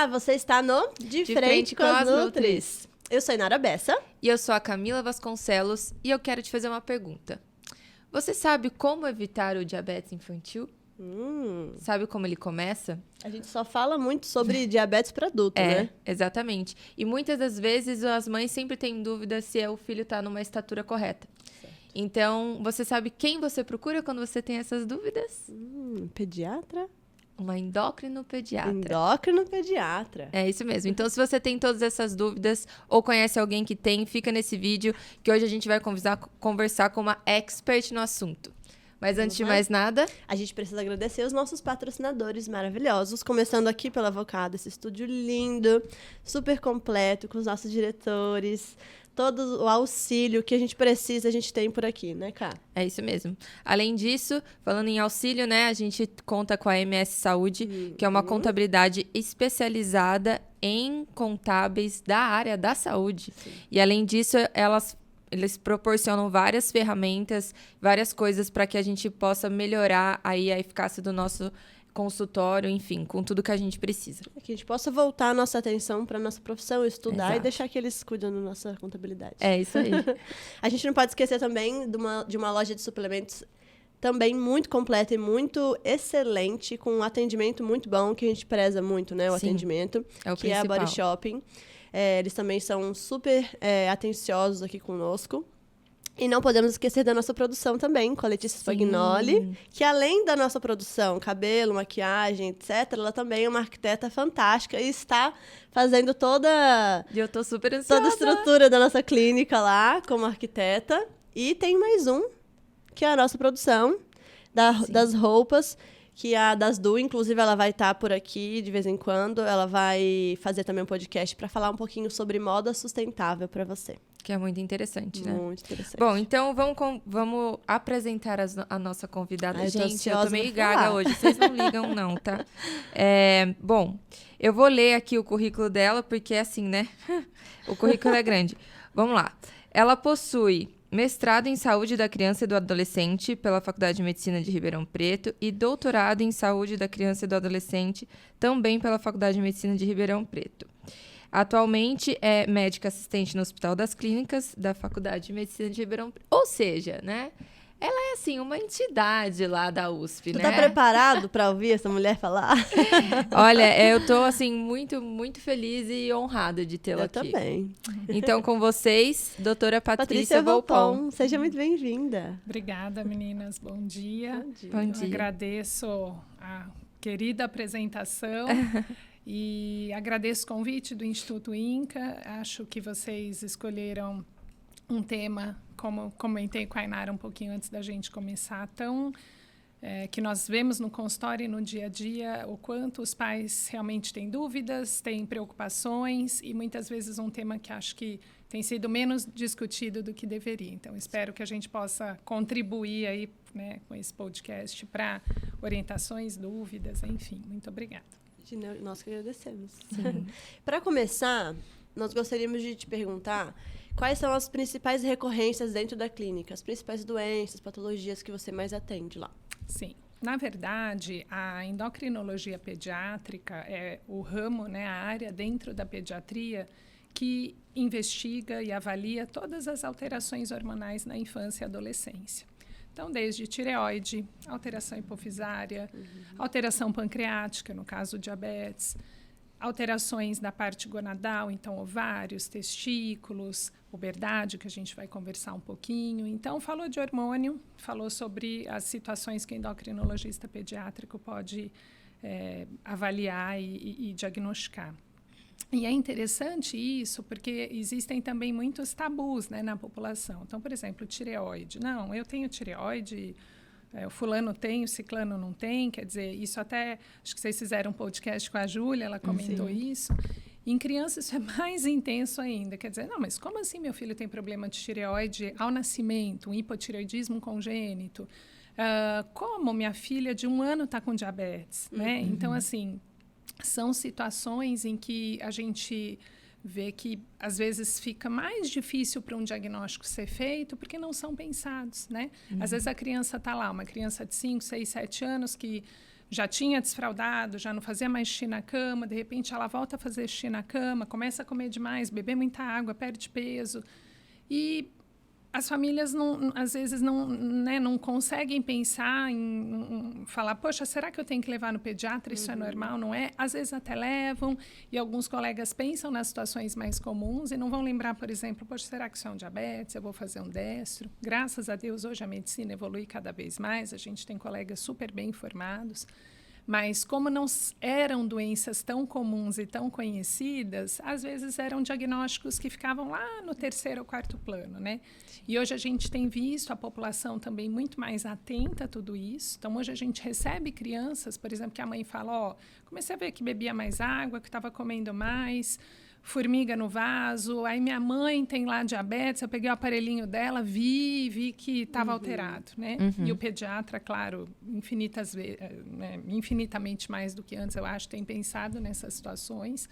Olá, você está no De Frente com as Nutris. Eu sou a Inara Bessa. E eu sou a Camila Vasconcelos e eu quero te fazer uma pergunta. Você sabe como evitar o diabetes infantil? Sabe como ele começa? A gente só fala muito sobre diabetes para adulto, né? Exatamente. E muitas das vezes as mães sempre têm dúvida se o filho está numa estatura correta. Certo. Então, você sabe quem você procura quando você tem essas dúvidas? Pediatra? Uma endócrino-pediatra. Endócrino-pediatra. É isso mesmo. Então, se você tem todas essas dúvidas ou conhece alguém que tem, fica nesse vídeo que hoje a gente vai conversar com uma expert no assunto. Mas antes de mais nada, a gente precisa agradecer os nossos patrocinadores maravilhosos, começando aqui pela Avocado, esse estúdio lindo, super completo, com os nossos diretores, todo o auxílio que a gente precisa, a gente tem por aqui, né, Cá? É isso mesmo. Além disso, falando em auxílio, né, a gente conta com a MS Saúde, que é uma contabilidade especializada em contábeis da área da saúde. Sim. E além disso, eles proporcionam várias ferramentas, várias coisas para que a gente possa melhorar aí a eficácia do nosso consultório, enfim, com tudo que a gente precisa. Que a gente possa voltar a nossa atenção para a nossa profissão, estudar. Exato. E deixar que eles cuidam da nossa contabilidade. É isso aí. A gente não pode esquecer também de uma loja de suplementos também muito completa e muito excelente, com um atendimento muito bom, que a gente preza muito, né? O atendimento, é o que principal. É a Body Shopping. Eles também são super atenciosos aqui conosco. E não podemos esquecer da nossa produção também, com a Letícia Spagnoli, que além da nossa produção, cabelo, maquiagem, etc., ela também é uma arquiteta fantástica e está fazendo E eu tô super ansiosa. Toda a estrutura da nossa clínica lá, como arquiteta. E tem mais um, que é a nossa produção das roupas, que a das Du, inclusive, ela vai estar por aqui de vez em quando. Ela vai fazer também um podcast para falar um pouquinho sobre moda sustentável para você. Que é muito interessante, né? Muito interessante. Bom, então vamos apresentar a nossa convidada. Ai, gente, eu tô meio gaga hoje. Vocês não ligam, não, tá? Bom, eu vou ler aqui o currículo dela, porque é assim, né? O currículo é grande. Vamos lá. Ela possui mestrado em Saúde da Criança e do Adolescente pela Faculdade de Medicina de Ribeirão Preto e doutorado em Saúde da Criança e do Adolescente também pela Faculdade de Medicina de Ribeirão Preto. Atualmente é médica assistente no Hospital das Clínicas da Faculdade de Medicina de Ribeirão Preto. Ou seja, né? Ela é, assim, uma entidade lá da USP, né? Tu tá preparado para ouvir essa mulher falar? Olha, eu tô, assim, muito, muito feliz e honrada de tê-la aqui. Eu também. Então, com vocês, doutora Patrícia Volpon. Seja muito bem-vinda. Obrigada, meninas. Bom dia. Bom dia. Agradeço a querida apresentação e agradeço o convite do Instituto INCA. Acho que vocês escolheram um tema, como comentei com a Inara um pouquinho antes da gente começar, que nós vemos no consultório e no dia a dia o quanto os pais realmente têm dúvidas, têm preocupações e muitas vezes um tema que acho que tem sido menos discutido do que deveria. Então, espero que a gente possa contribuir aí, né, com esse podcast para orientações, dúvidas, enfim. Muito obrigada. Nós que agradecemos. Para começar, nós gostaríamos de te perguntar quais são as principais recorrências dentro da clínica, as principais doenças, patologias que você mais atende lá. Sim. Na verdade, a endocrinologia pediátrica é o ramo, né, a área dentro da pediatria que investiga e avalia todas as alterações hormonais na infância e adolescência. Então, desde tireoide, alteração hipofisária, alteração pancreática, no caso diabetes, alterações da parte gonadal, então ovários, testículos, puberdade, que a gente vai conversar um pouquinho. Então, falou de hormônio, falou sobre as situações que o endocrinologista pediátrico pode avaliar e diagnosticar. E é interessante isso, porque existem também muitos tabus, né, na população. Então, por exemplo, tireoide. Não, eu tenho tireoide, o fulano tem, o ciclano não tem. Quer dizer, isso até... Acho que vocês fizeram um podcast com a Júlia, ela comentou isso. Em crianças isso é mais intenso ainda. Quer dizer, não, mas como assim meu filho tem problema de tireoide ao nascimento, um hipotireoidismo congênito? Como minha filha de 1 ano está com diabetes? Né? Então, assim... São situações em que a gente vê que, às vezes, fica mais difícil para um diagnóstico ser feito porque não são pensados, né? Às vezes a criança está lá, uma criança de 5, 6, 7 anos que já tinha desfraldado, já não fazia mais xixi na cama, de repente ela volta a fazer xixi na cama, começa a comer demais, beber muita água, perde peso. E as famílias, às vezes, não conseguem pensar em falar, poxa, será que eu tenho que levar no pediatra? Isso é normal, não é? Às vezes até levam, e alguns colegas pensam nas situações mais comuns e não vão lembrar, por exemplo, poxa, será que isso é um diabetes? Eu vou fazer um destro? Graças a Deus, hoje a medicina evolui cada vez mais, a gente tem colegas super bem informados. Mas como não eram doenças tão comuns e tão conhecidas, às vezes eram diagnósticos que ficavam lá no 3º ou 4º plano, né? E hoje a gente tem visto a população também muito mais atenta a tudo isso. Então, hoje a gente recebe crianças, por exemplo, que a mãe fala, comecei a ver que bebia mais água, que estava comendo mais, formiga no vaso, aí minha mãe tem lá diabetes, eu peguei o aparelhinho dela, vi que estava alterado, né? E o pediatra, claro, infinitamente mais do que antes, eu acho, tem pensado nessas situações,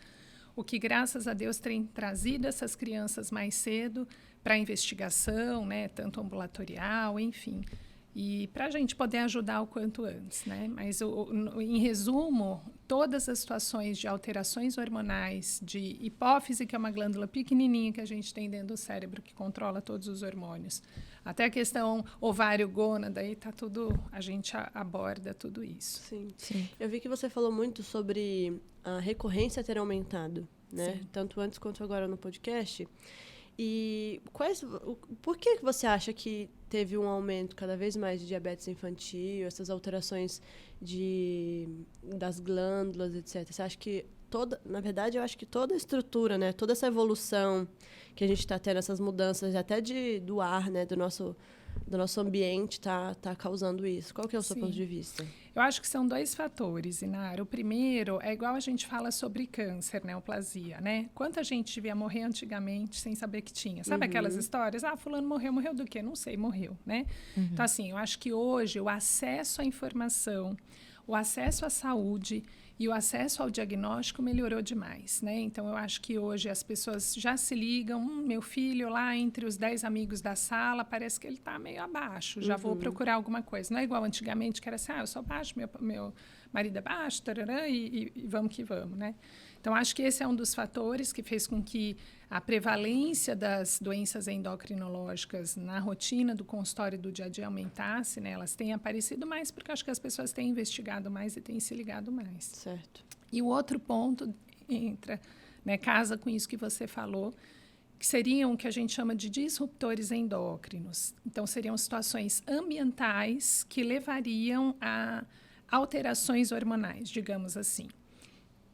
o que, graças a Deus, tem trazido essas crianças mais cedo para a investigação, né? Tanto ambulatorial, enfim. E para a gente poder ajudar o quanto antes, né? Mas, em resumo, todas as situações de alterações hormonais, de hipófise, que é uma glândula pequenininha que a gente tem dentro do cérebro, que controla todos os hormônios, até a questão ovário-gônada, aí tá tudo, a gente aborda tudo isso. Sim. Eu vi que você falou muito sobre a recorrência ter aumentado, né? Sim. Tanto antes quanto agora no podcast. E por que você acha que teve um aumento cada vez mais de diabetes infantil, essas alterações das glândulas, etc? Você acha que na verdade, eu acho que toda a estrutura, né, toda essa evolução que a gente está tendo, essas mudanças até do ar, né, do nosso ambiente está causando isso. Qual que é o seu ponto de vista? Eu acho que são 2 fatores, Inara. O primeiro é igual a gente fala sobre câncer, neoplasia, né? Quanta gente devia morrer antigamente sem saber que tinha. Sabe aquelas histórias? Fulano morreu do quê? Não sei, morreu, né? Então, assim, eu acho que hoje o acesso à informação, o acesso à saúde e o acesso ao diagnóstico melhorou demais, né? Então, eu acho que hoje as pessoas já se ligam, meu filho lá entre os 10 amigos da sala, parece que ele está meio abaixo, já vou procurar alguma coisa. Não é igual antigamente, que era assim, eu sou baixo, meu marido é baixo, tarará, e vamos que vamos, né? Então, acho que esse é um dos fatores que fez com que a prevalência das doenças endocrinológicas na rotina do consultório do dia a dia aumentasse, né? Elas têm aparecido mais porque acho que as pessoas têm investigado mais e têm se ligado mais. Certo. E o outro ponto entra, né, casa com isso que você falou, que seriam o que a gente chama de disruptores endócrinos. Então, seriam situações ambientais que levariam a alterações hormonais, digamos assim.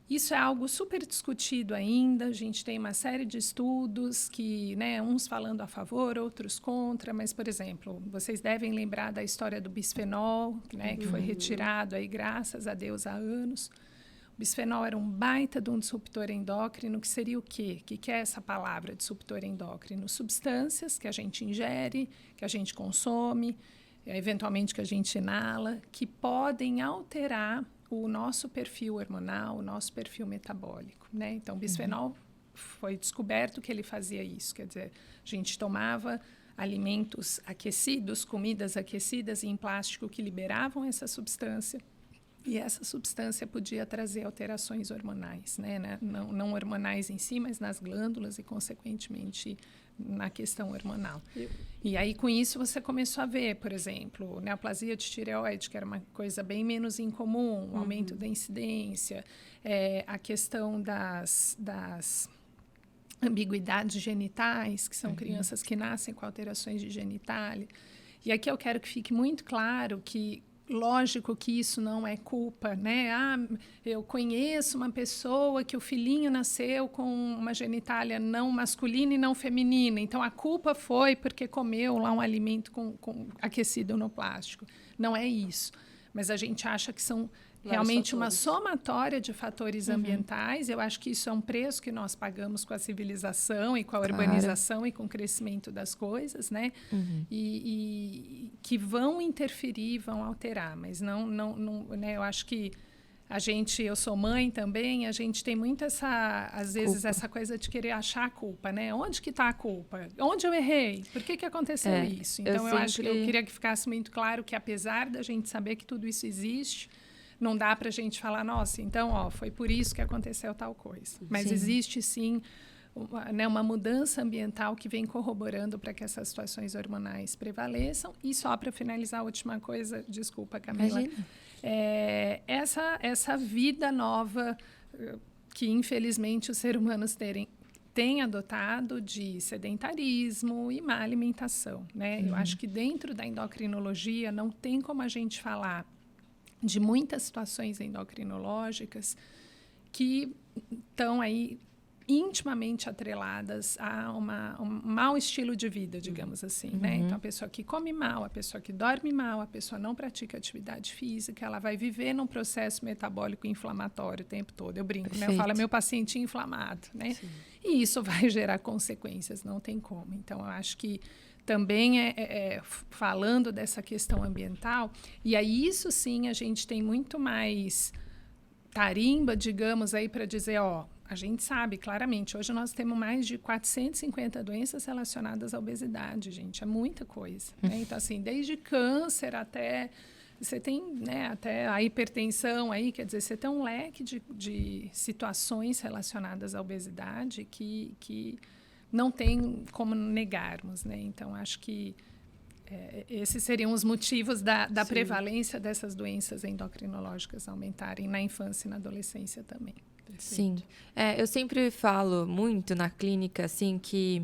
Isso é algo super discutido ainda, a gente tem uma série de estudos que, né, uns falando a favor, outros contra, mas, por exemplo, vocês devem lembrar da história do bisfenol, né, que foi retirado aí, graças a Deus, há anos. O bisfenol era um baita de um disruptor endócrino, que seria o quê? O que é essa palavra, disruptor endócrino? Substâncias que a gente ingere, que a gente consome, eventualmente que a gente inala, que podem alterar o nosso perfil hormonal, o nosso perfil metabólico, né? Então, o bisfenol foi descoberto que ele fazia isso, quer dizer, a gente tomava alimentos aquecidos, comidas aquecidas em plástico que liberavam essa substância, e essa substância podia trazer alterações hormonais, né? Não hormonais em si, mas nas glândulas e, consequentemente, na questão hormonal. E aí, com isso, você começou a ver, por exemplo, neoplasia de tireoide, que era uma coisa bem menos incomum, o aumento da incidência, a questão das ambiguidades genitais, que são crianças que nascem com alterações de genitália. E aqui eu quero que fique muito claro que, lógico que isso não é culpa, né? Eu conheço uma pessoa que o filhinho nasceu com uma genitália não masculina e não feminina, então a culpa foi porque comeu lá um alimento aquecido no plástico. Não é isso. Mas a gente acha que são realmente uma somatória de fatores ambientais. Eu acho que isso é um preço que nós pagamos com a civilização e com a urbanização e com o crescimento das coisas, né? E que vão interferir, vão alterar, mas não, né? Eu acho que eu sou mãe também, a gente tem muito às vezes, essa coisa de querer achar a culpa, né? Onde que está a culpa? Onde eu errei? Por que aconteceu isso? Então, eu acho que eu queria que ficasse muito claro que, apesar da gente saber que tudo isso existe, não dá para a gente falar, nossa, então, ó, foi por isso que aconteceu tal coisa. Mas existe, sim, uma mudança ambiental que vem corroborando para que essas situações hormonais prevaleçam. E só para finalizar, a última coisa, desculpa, Camila, essa vida nova que, infelizmente, os seres humanos tem adotado de sedentarismo e má alimentação, né? Eu acho que dentro da endocrinologia não tem como a gente falar de muitas situações endocrinológicas que estão aí intimamente atreladas a um mau estilo de vida, digamos assim, né? Então, a pessoa que come mal, a pessoa que dorme mal, a pessoa não pratica atividade física, ela vai viver num processo metabólico inflamatório o tempo todo. Eu brinco, né? Eu falo, meu paciente inflamado, né? Sim. E isso vai gerar consequências, não tem como. Então, eu acho que também falando dessa questão ambiental, e aí isso sim a gente tem muito mais tarimba, digamos, aí para dizer, ó, a gente sabe claramente, hoje nós temos mais de 450 doenças relacionadas à obesidade, gente, é muita coisa, né? Então, assim, desde câncer até... Você tem, né, até a hipertensão aí, quer dizer, você tem um leque de situações relacionadas à obesidade que não tem como negarmos, né? Então, acho que esses seriam os motivos da prevalência dessas doenças endocrinológicas aumentarem na infância e na adolescência também. Perfeito. Sim. Eu sempre falo muito na clínica, assim, que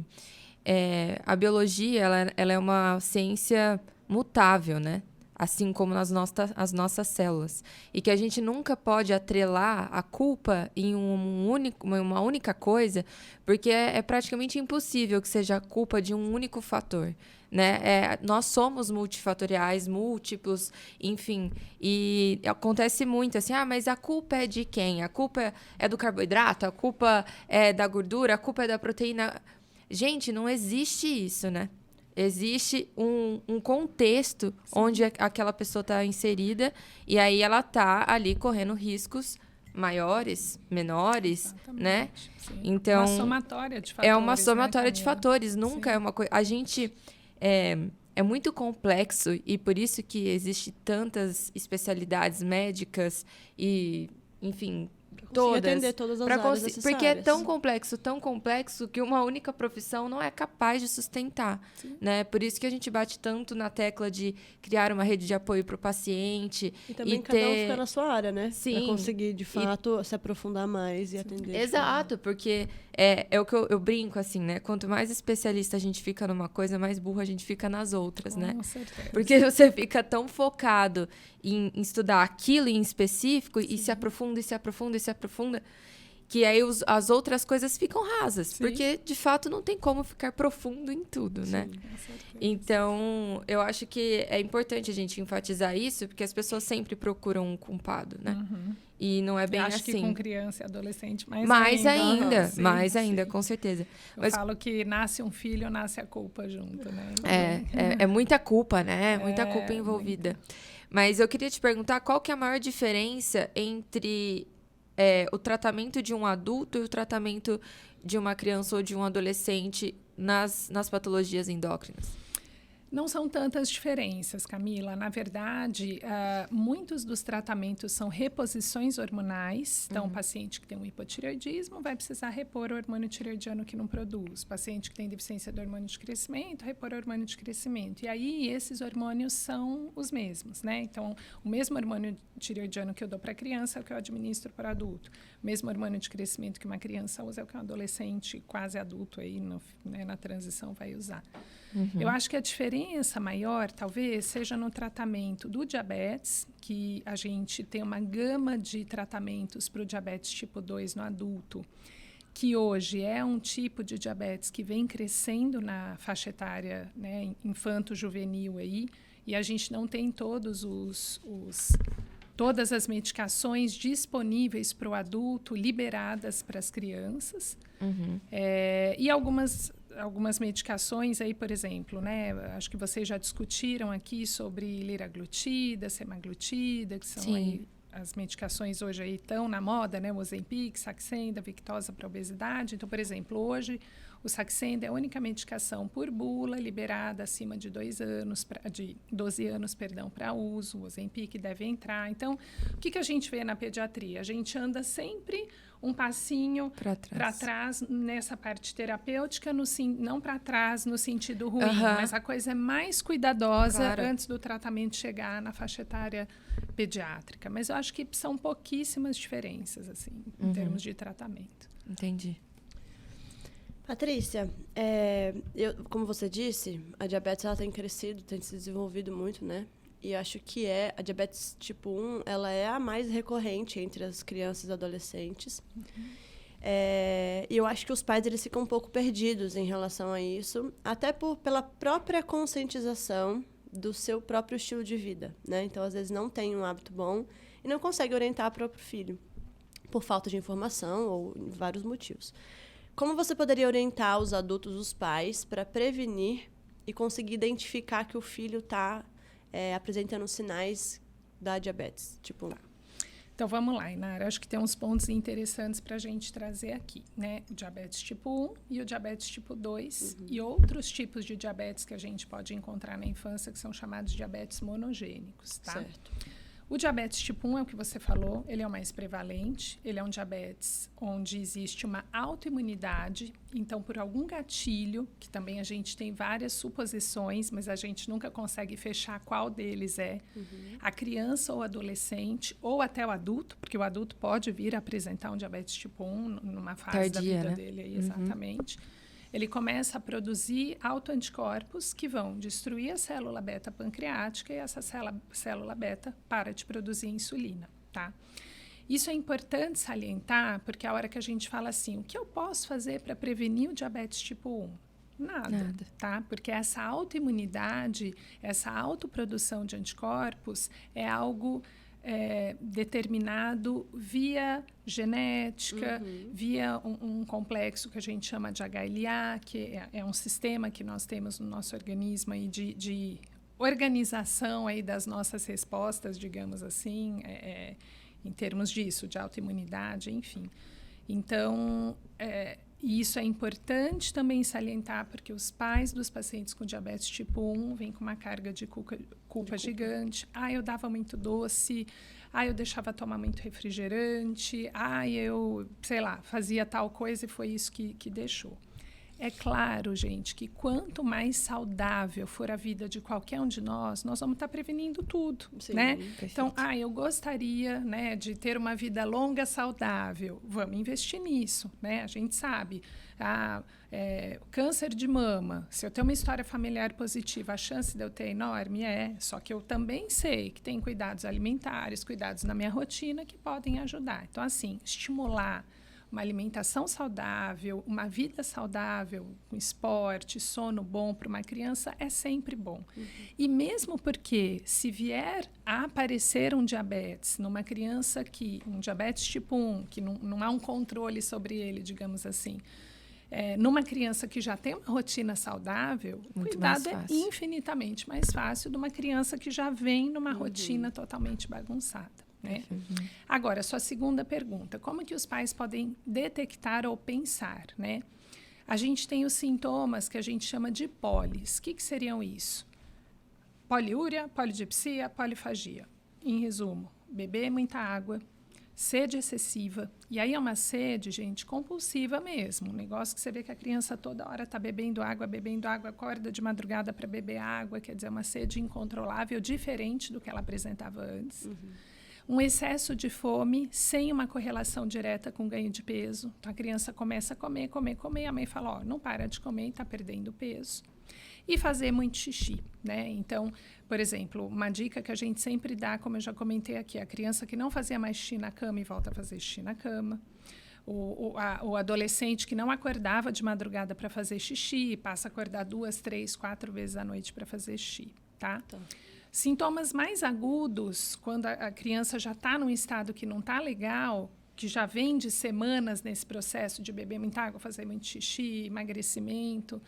a biologia, ela é uma ciência mutável, né? Assim como as nossas células. E que a gente nunca pode atrelar a culpa em uma única coisa, porque é praticamente impossível que seja a culpa de um único fator, né? Nós somos multifatoriais, múltiplos, enfim. E acontece muito assim, mas a culpa é de quem? A culpa é do carboidrato? A culpa é da gordura? A culpa é da proteína? Gente, não existe isso, né? Existe um contexto onde aquela pessoa está inserida e aí ela está ali correndo riscos maiores, menores, exatamente, né? Sim. Então, uma somatória de fatores. É uma somatória, né, de fatores. Nunca sim. É uma coisa... A gente... É muito complexo e por isso que existe tantas especialidades médicas e, enfim... atender todas as áreas necessárias. Porque é tão complexo que uma única profissão não é capaz de sustentar, né? Por isso que a gente bate tanto na tecla de criar uma rede de apoio para o paciente. E também cada um fica na sua área, né? Sim. Para conseguir, de fato, se aprofundar mais e atender. Exato, porque é o que eu brinco, assim, né? Quanto mais especialista a gente fica numa coisa, mais burro a gente fica nas outras, né? Com certeza. Porque você fica tão focado em estudar aquilo em específico e se aprofunda, e se aprofunda, e se aprofunda, que aí as outras coisas ficam rasas. Sim. Porque, de fato, não tem como ficar profundo em tudo, né? Então, eu acho que é importante a gente enfatizar isso, porque as pessoas sempre procuram um culpado, né? E não é bem assim. Acho que com criança e adolescente mais ainda, com certeza. Mas falo que nasce um filho, nasce a culpa junto, né? É muita culpa, né? Muita culpa envolvida. Mas eu queria te perguntar qual que é a maior diferença entre o tratamento de um adulto e o tratamento de uma criança ou de um adolescente nas patologias endócrinas? Não são tantas diferenças, Camila. Na verdade, muitos dos tratamentos são reposições hormonais. Então, o paciente que tem um hipotireoidismo vai precisar repor o hormônio tireoidiano que não produz. O paciente que tem deficiência do hormônio de crescimento, repor o hormônio de crescimento. E aí, esses hormônios são os mesmos, né? Então, o mesmo hormônio tireoidiano que eu dou para a criança é o que eu administro para adulto. O mesmo hormônio de crescimento que uma criança usa é o que um adolescente quase adulto aí na transição vai usar. Eu acho que a diferença maior, talvez, seja no tratamento do diabetes, que a gente tem uma gama de tratamentos para o diabetes tipo 2 no adulto, que hoje é um tipo de diabetes que vem crescendo na faixa etária, né, infanto-juvenil aí, e a gente não tem todas as medicações disponíveis para o adulto, liberadas para as crianças. E algumas medicações aí, por exemplo, né? Acho que vocês já discutiram aqui sobre liraglutida, semaglutida, que são aí as medicações hoje aí estão na moda, né? O Ozempic, Saxenda, Victoza para obesidade. Então, por exemplo, hoje O Saxenda é a única medicação por bula liberada acima de 12 anos para uso. O Ozempic deve entrar. Então, o que a gente vê na pediatria? A gente anda sempre um passinho para trás nessa parte terapêutica, não para trás no sentido ruim, mas a coisa é mais cuidadosa antes do tratamento chegar na faixa etária pediátrica. Mas eu acho que são pouquíssimas diferenças, assim, em termos de tratamento. Entendi. Patrícia, como você disse, a diabetes ela tem crescido, tem se desenvolvido muito, né? E acho que a diabetes tipo 1, ela é a mais recorrente entre as crianças e adolescentes. E eu acho que os pais eles ficam um pouco perdidos em relação a isso, até pela própria conscientização do seu próprio estilo de vida, né? Então, às vezes, não tem um hábito bom e não consegue orientar o próprio filho, por falta de informação ou vários motivos. Como você poderia orientar os adultos, os pais, para prevenir e conseguir identificar que o filho está apresentando sinais da diabetes tipo 1? Então, vamos lá, Inara. Acho que tem uns pontos interessantes para a gente trazer aqui, né? O diabetes tipo 1 e o diabetes tipo 2 e outros tipos de diabetes que a gente pode encontrar na infância, que são chamados de diabetes monogênicos, tá? Certo. O diabetes tipo 1 é o que você falou, ele é o mais prevalente, ele é um diabetes onde existe uma autoimunidade, então por algum gatilho, que também a gente tem várias suposições, mas a gente nunca consegue fechar qual deles é, a criança ou adolescente, ou até o adulto, porque o adulto pode vir a apresentar um diabetes tipo 1 numa fase da vida dele, aí, exatamente. Ele começa a produzir autoanticorpos que vão destruir a célula beta pancreática e essa célula beta para de produzir insulina, tá? Isso é importante salientar, porque a hora que a gente fala assim, o que eu posso fazer para prevenir o diabetes tipo 1? Nada, tá? Porque essa autoimunidade, essa autoprodução de anticorpos é algo determinado via genética, via um complexo que a gente chama de HLA, que é um sistema que nós temos no nosso organismo aí de organização aí das nossas respostas, digamos assim, em termos disso, de autoimunidade, enfim. Então, isso é importante também salientar, porque os pais dos pacientes com diabetes tipo 1 vêm com uma carga de culpa gigante. Eu dava muito doce. Eu deixava tomar muito refrigerante. Eu, sei lá, fazia tal coisa e foi isso que deixou. É claro, gente, que quanto mais saudável for a vida de qualquer um de nós vamos estar prevenindo tudo, Sim, né? perfeito. Então, eu gostaria, né, de ter uma vida longa, saudável. Vamos investir nisso, né? A gente sabe. Câncer de mama, se eu tenho uma história familiar positiva, a chance de eu ter é enorme, só que eu também sei que tem cuidados alimentares, cuidados na minha rotina que podem ajudar. Então, assim, estimular uma alimentação saudável, uma vida saudável, com esporte, sono bom para uma criança é sempre bom. E mesmo porque, se vier a aparecer um diabetes numa criança um diabetes tipo 1, que não há um controle sobre ele, digamos assim, numa criança que já tem uma rotina saudável, o cuidado é infinitamente mais fácil de uma criança que já vem numa rotina totalmente bagunçada. Né? Agora, sua segunda pergunta, como que os pais podem detectar ou pensar, né? A gente tem os sintomas que a gente chama de polis. O que seriam isso? Poliúria, polidipsia, polifagia. Em resumo, beber muita água, sede excessiva. E aí é uma sede, gente, compulsiva mesmo. Um negócio que você vê que a criança toda hora está bebendo água, acorda de madrugada para beber água, quer dizer, uma sede incontrolável, diferente do que ela apresentava antes. Um excesso de fome sem uma correlação direta com ganho de peso. Então, a criança começa a comer, a mãe fala, não para de comer, está perdendo peso. E fazer muito xixi, né? Então, por exemplo, uma dica que a gente sempre dá, como eu já comentei aqui, a criança que não fazia mais xixi na cama e volta a fazer xixi na cama. O adolescente que não acordava de madrugada para fazer xixi, passa a acordar 2, 3, 4 vezes à noite para fazer xixi, tá? Sintomas mais agudos, quando a criança já está num estado que não está legal, que já vem de semanas nesse processo de beber muita água, fazer muito xixi, emagrecimento,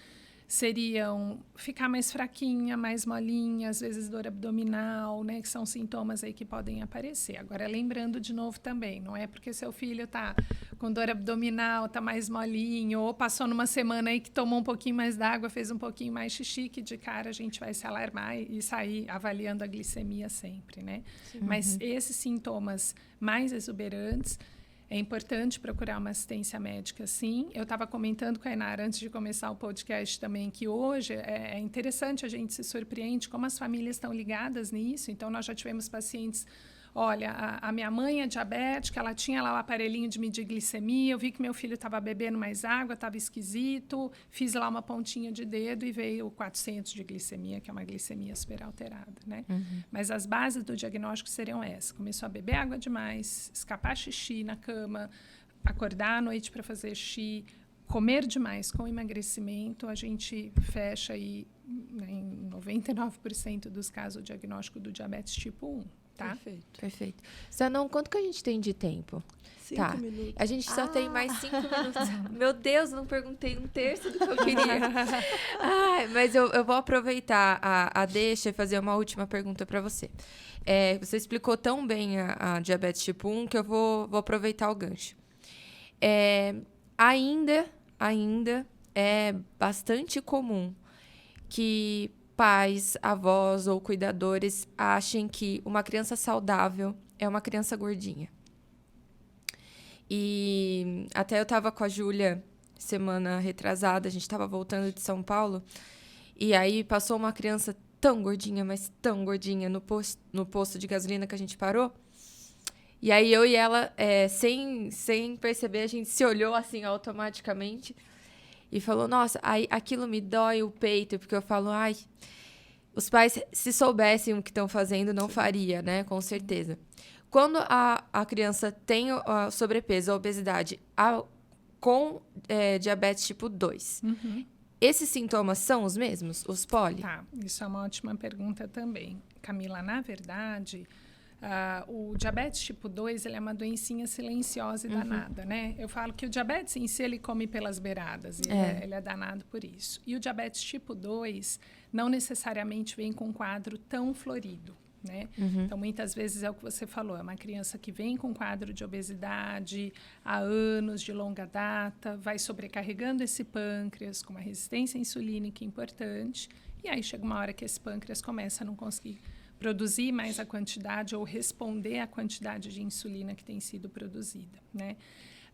seriam ficar mais fraquinha, mais molinha, às vezes dor abdominal, né, que são sintomas aí que podem aparecer. Agora, lembrando de novo também, não é porque seu filho está com dor abdominal, está mais molinho, ou passou numa semana aí que tomou um pouquinho mais d'água, fez um pouquinho mais xixi, que de cara a gente vai se alarmar e sair avaliando a glicemia sempre, né? Mas esses sintomas mais exuberantes, é importante procurar uma assistência médica, sim. Eu estava comentando com a Inara antes de começar o podcast também que hoje é interessante, a gente se surpreende como as famílias estão ligadas nisso. Então, nós já tivemos pacientes... Olha, a minha mãe é diabética, ela tinha lá o aparelhinho de medir glicemia, eu vi que meu filho estava bebendo mais água, estava esquisito, fiz lá uma pontinha de dedo e veio 400 de glicemia, que é uma glicemia super alterada, né? Mas as bases do diagnóstico seriam essas. Começou a beber água demais, escapar xixi na cama, acordar à noite para fazer xixi, comer demais com emagrecimento, a gente fecha aí, né, em 99% dos casos o diagnóstico do diabetes tipo 1. Tá? Perfeito. Zanon, quanto que a gente tem de tempo? 5 minutos. A gente só tem mais 5 minutos. Meu Deus, não perguntei um terço do que eu queria. Mas eu vou aproveitar a deixa e fazer uma última pergunta para você. Você explicou tão bem a diabetes tipo 1 que eu vou aproveitar o gancho. Ainda é bastante comum que pais, avós ou cuidadores achem que uma criança saudável é uma criança gordinha. E até eu estava com a Júlia semana retrasada, a gente estava voltando de São Paulo, e aí passou uma criança tão gordinha, mas tão gordinha, no posto de gasolina que a gente parou. E aí eu e ela, sem perceber, a gente se olhou assim automaticamente e falou, nossa, aquilo me dói o peito, porque eu falo, os pais, se soubessem o que estão fazendo, não faria, né? Com certeza. Quando a criança tem sobrepeso, a obesidade, com diabetes tipo 2, esses sintomas são os mesmos, os poli? Tá, isso é uma ótima pergunta também. Camila, na verdade... o diabetes tipo 2, ele é uma doencinha silenciosa e danada, né? Eu falo que o diabetes em si, ele come pelas beiradas, ele é danado por isso. E o diabetes tipo 2 não necessariamente vem com um quadro tão florido, né? Então, muitas vezes é o que você falou, é uma criança que vem com quadro de obesidade há anos, de longa data, vai sobrecarregando esse pâncreas com uma resistência insulínica importante, e aí chega uma hora que esse pâncreas começa a não conseguir produzir mais a quantidade ou responder à quantidade de insulina que tem sido produzida, né?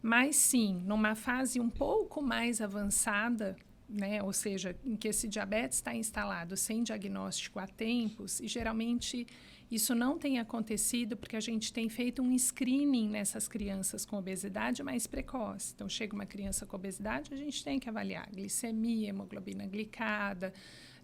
Mas sim, numa fase um pouco mais avançada, né, ou seja, em que esse diabetes está instalado sem diagnóstico há tempos, e geralmente isso não tem acontecido porque a gente tem feito um screening nessas crianças com obesidade mais precoce. Então, chega uma criança com obesidade, a gente tem que avaliar glicemia, hemoglobina glicada,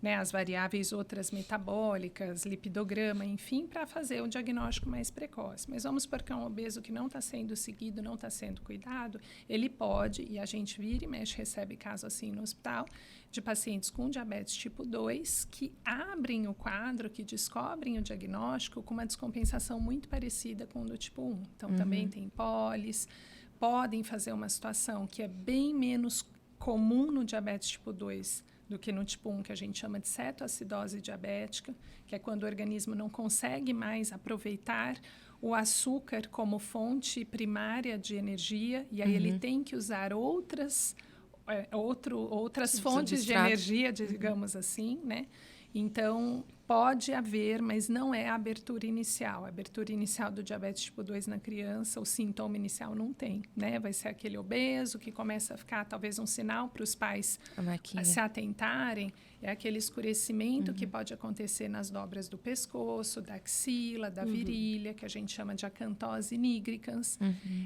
né, as variáveis outras metabólicas, lipidograma, enfim, para fazer o diagnóstico mais precoce. Mas vamos supor que é um obeso que não está sendo seguido, não está sendo cuidado, ele pode, e a gente vira e mexe, recebe caso assim no hospital, de pacientes com diabetes tipo 2 que abrem o quadro, que descobrem o diagnóstico com uma descompensação muito parecida com o do tipo 1. Então, também tem pólis, podem fazer uma situação que é bem menos comum no diabetes tipo 2 do que no tipo 1, que a gente chama de cetoacidose diabética, que é quando o organismo não consegue mais aproveitar o açúcar como fonte primária de energia, e aí ele tem que usar outras fontes de energia, digamos assim, né? Então, pode haver, mas não é a abertura inicial. A abertura inicial do diabetes tipo 2 na criança, o sintoma inicial não tem, né? Vai ser aquele obeso que começa a ficar talvez um sinal para os pais se atentarem. É aquele escurecimento que pode acontecer nas dobras do pescoço, da axila, da virilha, que a gente chama de acantose nigricans.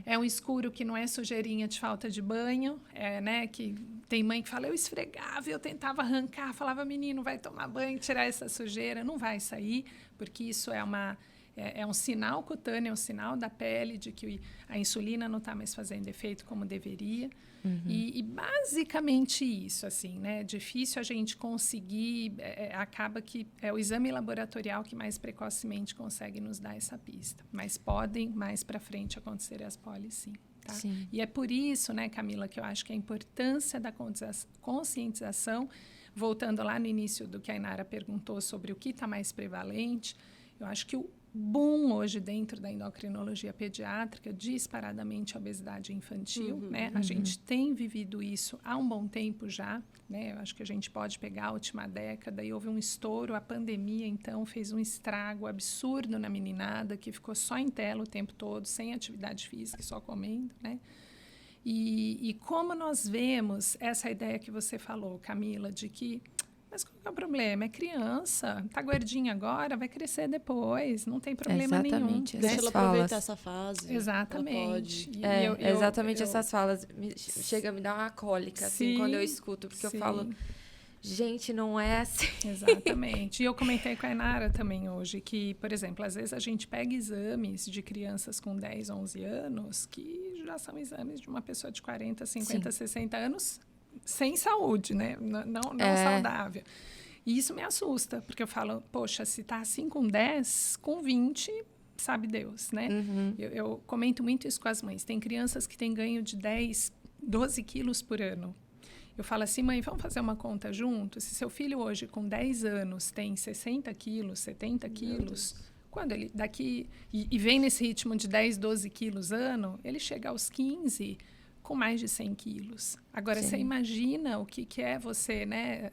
É um escuro que não é sujeirinha de falta de banho, né? Que tem mãe que fala, eu esfregava, eu tentava arrancar, falava, menino, vai tomar banho, tirar essa sujeira. Não vai sair, porque isso é um sinal cutâneo, é um sinal da pele de que a insulina não está mais fazendo efeito como deveria. E basicamente isso, assim, né? Difícil a gente conseguir, acaba que é o exame laboratorial que mais precocemente consegue nos dar essa pista. Mas podem mais para frente acontecer as polis, sim. Tá? Sim. E é por isso, né, Camila, que eu acho que a importância da conscientização voltando lá no início do que a Inara perguntou sobre o que está mais prevalente, eu acho que o boom hoje dentro da endocrinologia pediátrica, disparadamente a obesidade infantil, né? A gente tem vivido isso há um bom tempo já, né? Eu acho que a gente pode pegar a última década e houve um estouro, a pandemia, então, fez um estrago absurdo na meninada, que ficou só em tela o tempo todo, sem atividade física, só comendo, né? E como nós vemos essa ideia que você falou, Camila, de que mas qual é o problema? É criança, tá gordinha agora, vai crescer depois, não tem problema nenhum. Deixa ela aproveitar essa fase. Exatamente. Exatamente essas falas. Chega a me dar uma cólica, assim, quando eu escuto, porque eu falo, gente, não é assim. Exatamente. E eu comentei com a Inara também hoje que, por exemplo, às vezes a gente pega exames de crianças com 10, 11 anos, que já são exames de uma pessoa de 40, 50, 60 anos, sem saúde, né? Não saudável. E isso me assusta, porque eu falo, poxa, se tá assim com 10, com 20, sabe Deus, né? Eu comento muito isso com as mães. Tem crianças que têm ganho de 10, 12 quilos por ano. Eu falo assim, mãe, vamos fazer uma conta junto? Se seu filho hoje, com 10 anos, tem 60 quilos, 70 quilos, quando ele daqui... E vem nesse ritmo de 10, 12 quilos ano, ele chega aos 15 com mais de 100 quilos. Agora, você imagina o que é você, né,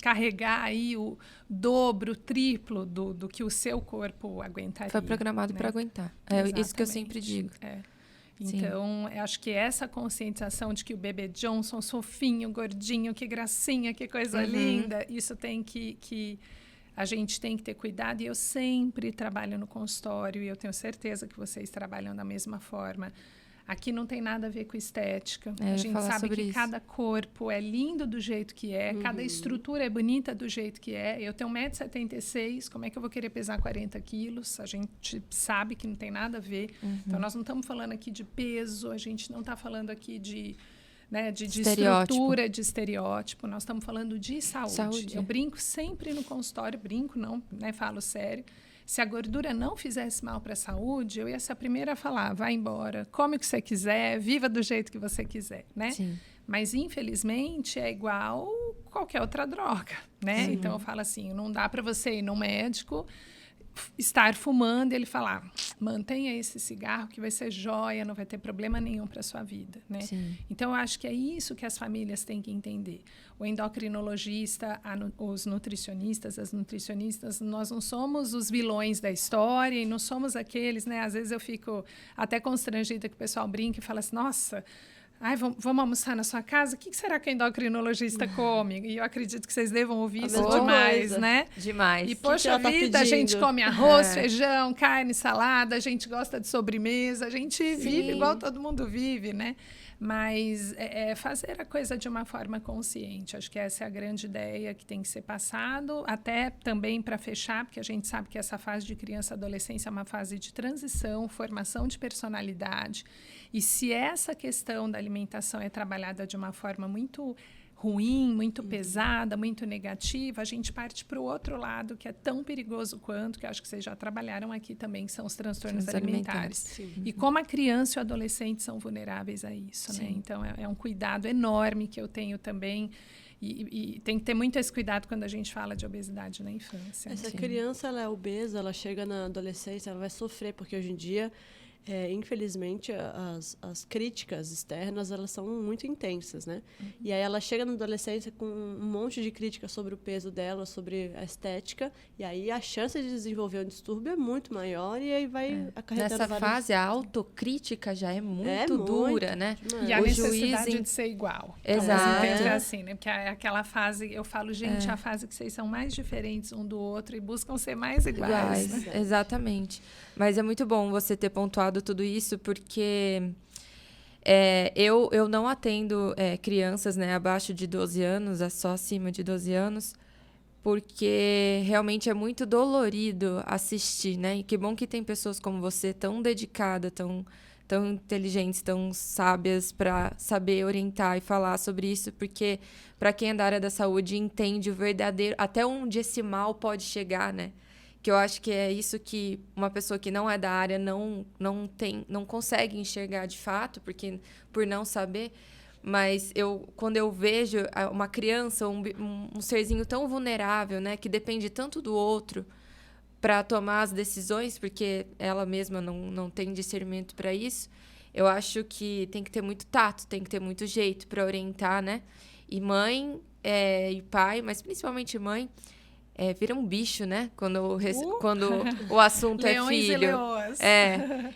carregar aí o dobro, o triplo do que o seu corpo aguentaria. Foi programado para aguentar. É isso que eu sempre digo. Então, eu acho que essa conscientização de que o bebê Johnson, fofinho, gordinho, que gracinha, que coisa linda, isso tem que a gente tem que ter cuidado. E eu sempre trabalho no consultório, e eu tenho certeza que vocês trabalham da mesma forma. Aqui não tem nada a ver com estética. A gente sabe que cada corpo é lindo do jeito que é, cada estrutura é bonita do jeito que é. Eu tenho 1,76 m, como é que eu vou querer pesar 40 quilos? A gente sabe que não tem nada a ver. Então, nós não estamos falando aqui de peso, a gente não está falando aqui de estrutura, de estereótipo. Nós estamos falando de saúde. Eu brinco sempre no consultório, não, né, falo sério. Se a gordura não fizesse mal para a saúde, eu ia ser a primeira a falar, vai embora, come o que você quiser, viva do jeito que você quiser, né? Sim. Mas, infelizmente, é igual qualquer outra droga, né? Sim. Então, eu falo assim, não dá para você ir no médico, estar fumando e ele falar, mantenha esse cigarro que vai ser joia, não vai ter problema nenhum para a sua vida, né? Sim. Então, eu acho que é isso que as famílias têm que entender. O endocrinologista, os nutricionistas, as nutricionistas, nós não somos os vilões da história e não somos aqueles, né? Às vezes eu fico até constrangida que o pessoal brinca e fala assim, nossa... vamos almoçar na sua casa? O que será que o endocrinologista come? E eu acredito que vocês devam ouvir isso demais, né? Demais. E, poxa vida, a gente come arroz, feijão, carne, salada, a gente gosta de sobremesa, a gente vive igual todo mundo vive, né? Mas fazer a coisa de uma forma consciente. Acho que essa é a grande ideia que tem que ser passado, até também para fechar, porque a gente sabe que essa fase de criança e adolescência é uma fase de transição, formação de personalidade. E se essa questão da alimentação é trabalhada de uma forma muito ruim, muito pesada, muito negativa, a gente parte para o outro lado, que é tão perigoso quanto, que acho que vocês já trabalharam aqui também, que são os transtornos alimentares. E como a criança e o adolescente são vulneráveis a isso, né? Então, é um cuidado enorme que eu tenho também. E tem que ter muito esse cuidado quando a gente fala de obesidade na infância. Essa criança, ela é obesa, ela chega na adolescência, ela vai sofrer, porque hoje em dia... infelizmente, as críticas externas, elas são muito intensas, né? E aí ela chega na adolescência com um monte de críticas sobre o peso dela, sobre a estética, e aí a chance de desenvolver um distúrbio é muito maior, e aí vai acarretando Nessa fase, a autocrítica já é muito dura, né? E a necessidade de ser igual. Exato. Então, assim, né? Porque é aquela fase, eu falo, gente, a fase que vocês são mais diferentes um do outro e buscam ser mais iguais. Né? Exatamente. Mas é muito bom você ter pontuado tudo isso, porque eu não atendo crianças, né, abaixo de 12 anos, só acima de 12 anos, porque realmente é muito dolorido assistir, né? E que bom que tem pessoas como você, tão dedicada, tão inteligentes, tão sábias para saber orientar e falar sobre isso, porque para quem é da área da saúde entende o verdadeiro, até onde esse mal pode chegar, né? Que eu acho que é isso que uma pessoa que não é da área não consegue enxergar de fato, porque por não saber. Mas quando eu vejo uma criança, um serzinho tão vulnerável, né? Que depende tanto do outro para tomar as decisões, porque ela mesma não tem discernimento para isso, eu acho que tem que ter muito tato, tem que ter muito jeito para orientar, né? E mãe e pai, mas principalmente mãe, vira um bicho, né? Quando o assunto é filho. Leões e leoas.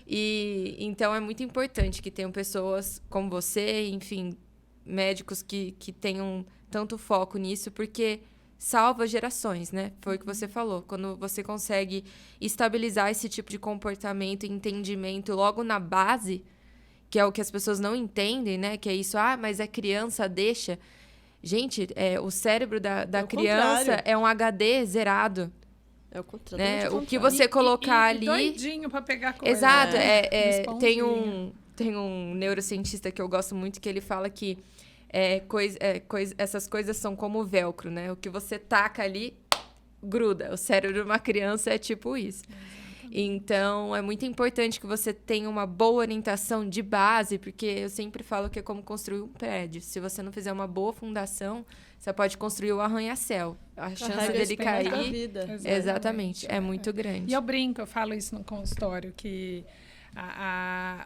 E então é muito importante que tenham pessoas como você, enfim, médicos que tenham tanto foco nisso, porque salva gerações, né? Foi o que você falou. Quando você consegue estabilizar esse tipo de comportamento e entendimento logo na base, que é o que as pessoas não entendem, né? Que é isso, mas é criança, deixa. Gente, o cérebro da criança contrário. é um HD zerado. É o contrário. Né? O que você colocar ali... doidinho pra pegar coisa. Exato. Tem um neurocientista que eu gosto muito que ele fala que essas coisas são como velcro, né? O que você taca ali, gruda. O cérebro de uma criança é tipo isso. Então, é muito importante que você tenha uma boa orientação de base, porque eu sempre falo que é como construir um prédio. Se você não fizer uma boa fundação, você pode construir o arranha-céu. A chance dele cair... Vida. Exatamente. É muito grande. E eu brinco, eu falo isso no consultório, que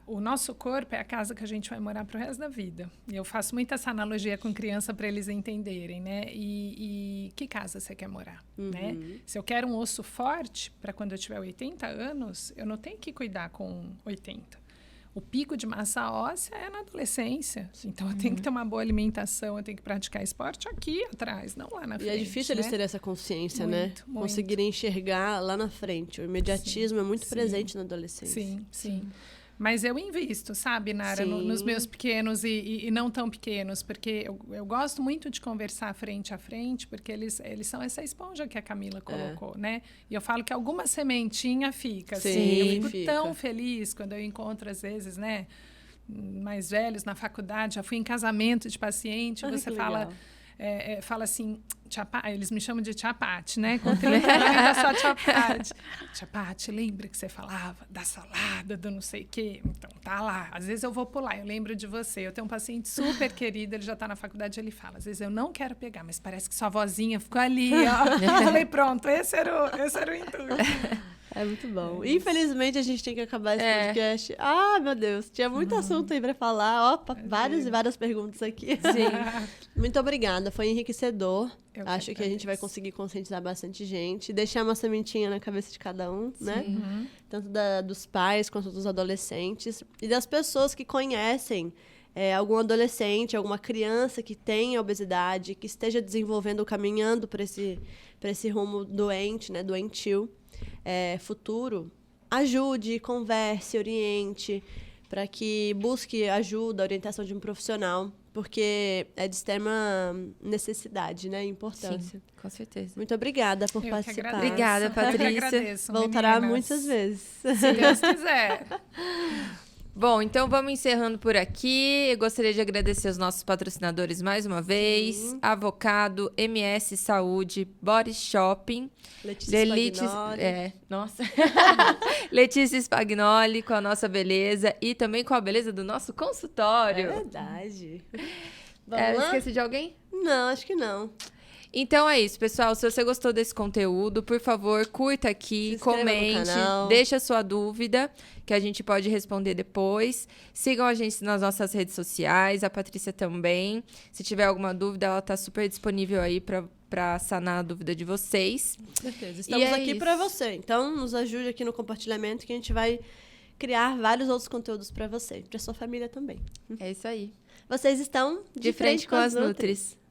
o nosso corpo é a casa que a gente vai morar pro resto da vida. E eu faço muito essa analogia com criança para eles entenderem, né? E que casa você quer morar, né? Se eu quero um osso forte para quando eu tiver 80 anos, eu não tenho que cuidar com 80. O pico de massa óssea é na adolescência. Então, eu tenho que ter uma boa alimentação, eu tenho que praticar esporte aqui atrás, não lá na frente. E é difícil eles terem essa consciência, né? Muito. Conseguirem enxergar lá na frente. O imediatismo é muito presente na adolescência. Sim. Mas eu invisto, sabe, Nara, nos meus pequenos e não tão pequenos, porque eu gosto muito de conversar frente a frente, porque eles são essa esponja que a Camila colocou, né? E eu falo que alguma sementinha fica. Sim, eu fico tão feliz quando eu encontro, às vezes, né, mais velhos na faculdade, já fui em casamento de paciente, você fala assim, eles me chamam de tia Pati, né? Com 30 anos ainda só tia Pati. Tia Pati, lembra que você falava da salada, do não sei o quê? Então, tá lá. Às vezes eu vou pular, eu lembro de você. Eu tenho um paciente super querido, ele já tá na faculdade, ele fala, às vezes eu não quero pegar, mas parece que sua vozinha ficou ali, ó. Eu falei, pronto, esse era o intuito. É muito bom. Infelizmente, a gente tem que acabar esse podcast. Meu Deus. Tinha muito assunto aí pra falar. Várias e várias perguntas aqui. Sim. Muito obrigada. Foi enriquecedor. Acho que a gente vai conseguir conscientizar bastante gente. Deixar uma sementinha na cabeça de cada um, né? Tanto dos pais quanto dos adolescentes. E das pessoas que conhecem algum adolescente, alguma criança que tenha obesidade, que esteja desenvolvendo, caminhando para esse rumo doente, né? Doentio. Futuro, ajude, converse, oriente, para que busque ajuda, orientação de um profissional, porque é de extrema necessidade, né? Importância. Sim, com certeza. Muito obrigada por participar. Obrigada, Patrícia. Eu que agradeço, Voltará meninas. muitas vezes. Se Deus quiser. Bom, então vamos encerrando por aqui. Eu gostaria de agradecer os nossos patrocinadores mais uma vez. Avocado, MS Saúde, Body Shopping. Letícia Spagnoli. Nossa. Letícia Spagnoli, com a nossa beleza. E também com a beleza do nosso consultório. É verdade. Vamos Eu lá? esqueci de alguém? Não, acho que não. Então é isso, pessoal. Se você gostou desse conteúdo, por favor, curta aqui, Se inscreva no comente, canal. deixa sua dúvida, que a gente pode responder depois. Sigam a gente nas nossas redes sociais, a Patrícia também. Se tiver alguma dúvida, ela está super disponível aí para sanar a dúvida de vocês. Com certeza. Estamos aqui para você. Então, nos ajude aqui no compartilhamento, que a gente vai criar vários outros conteúdos para você. Para sua família também. É isso aí. Vocês estão De frente com as Nutris.